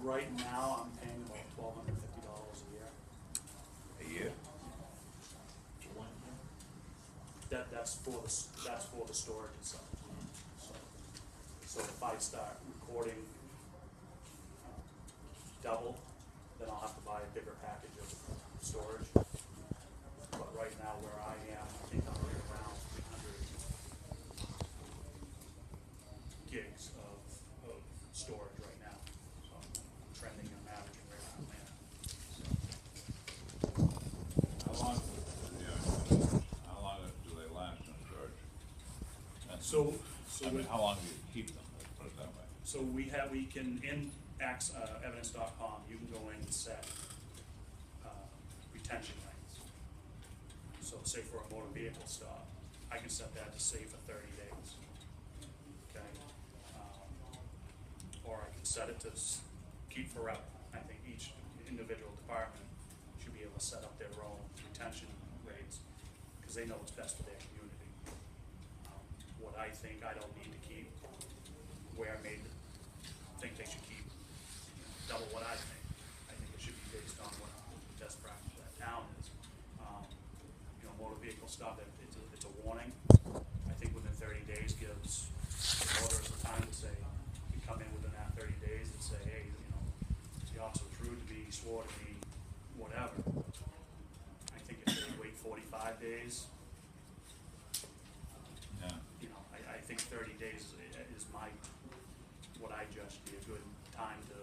Right now, I'm paying about $1,250 a year. A year? That's for the storage itself. So if I start recording double, then I'll have to buy a bigger package of storage. But right now, where I am, I think I'm right around 300 gigs of storage right now. So I'm trending and averaging right around there. How long, how long do they last in storage? So I mean, how long do you keep them, let's put it that way? So we can, in evidence.com, you can go in and set retention rates. So say for a motor vehicle stop, I can set that to say for 30 days. Okay? Or I can set it to keep forever. I think each individual department should be able to set up their own retention rates because they know what's best for their community. What I think I don't need to keep, where I may think they should keep double what I think. I think it should be based on what the best practice for that town is. Motor vehicle stop, it's a warning. I think within 30 days gives the motorist the time to say, you come in within that 30 days and say, hey, the officer was rude to me, he swore to me, whatever. I think if they wait 45 days, Yeah. I think 30 days is what I judge to be a good time to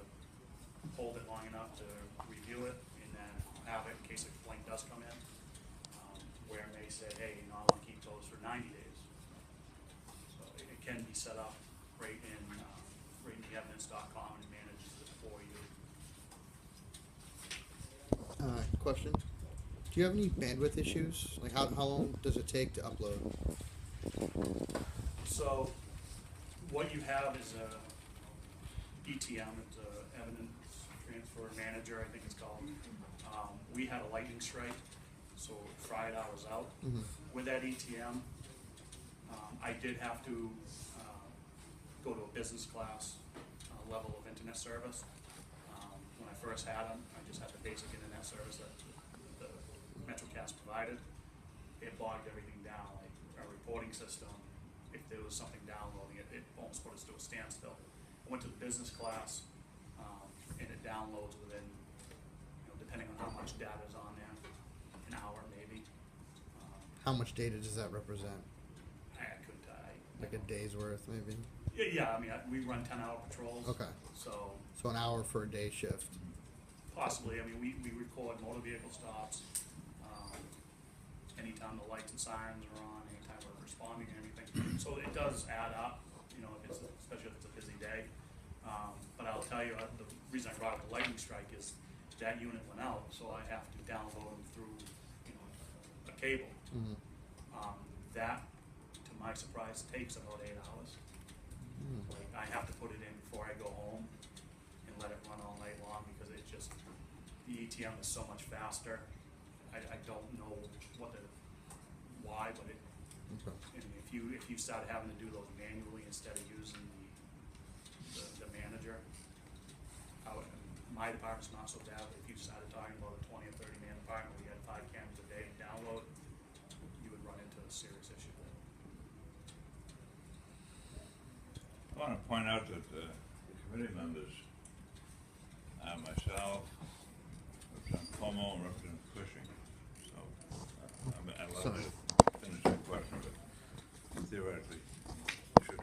hold it long enough to review it and then have it in case a complaint does come in. Where it may say, hey, I want to keep those for 90 days. So it can be set up right in the evidence.com and manages it for you. Question. Do you have any bandwidth issues? Like how long does it take to upload? So what you have is a ETM, it's a Evidence Transfer Manager, I think it's called. We had a lightning strike, so Friday I was out. With that ETM, I did have to go to a business class level of internet service. When I first had them, I just had the basic internet service that the MetroCast provided. It bogged everything down, like our reporting system. If there was something downloading it, it almost put us to a standstill. I went to the business class, and it downloads within, depending on how much data is on there, an hour maybe. How much data does that represent? I couldn't. Like a day's worth, maybe? Yeah, I mean, we run 10-hour patrols. Okay. So So an hour for a day shift. possibly, I mean, we record motor vehicle stops, anytime the lights and sirens are on, anytime we're responding to anything. So it does add up, especially if it's a busy day. But I'll tell you, the reason I brought up the lightning strike is that unit went out, so I have to download them through, a cable. That, to my surprise, takes about 8 hours. Like, I have to put it in before I go home and let it run all night long because the ETM is so much faster. I don't know why, but if you started having to do those manually instead of using the manager, my department's not so bad, but if you started talking about a 20 or 30 man department, we had 5 cameras a day download, you would run into a serious issue there. I want to point out that the committee members, myself, Representative Cuomo, and Representative Cushing, so I'd love to finish the question, but theoretically, we should.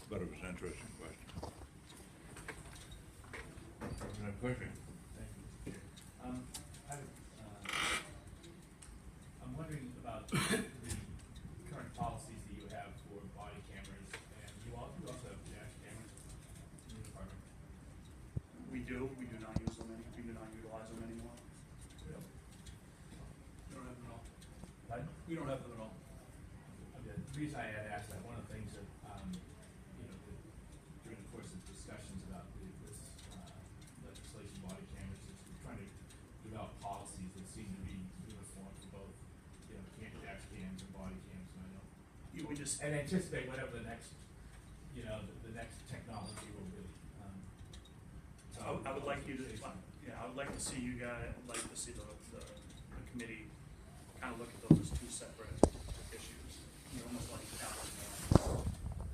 But it was an interesting question. Representative Cushing. Thank you, Mr. Chair. I'm wondering about the current policies that you have for body cameras, and you also have dash cameras in the department. We do not use them we do not utilize them anymore. We don't have them at all. Pardon? We don't have them at all. The reason I had asked that, one of the things that, during the course of discussions about this legislation, body cameras, is we're trying to develop policies that seem to be uniform for both, dash cams and body cams, and I know. We just And anticipate whatever the next, the next would like you to, yeah, I would like to see you guys, I'd like to see the committee kind of look at those as two separate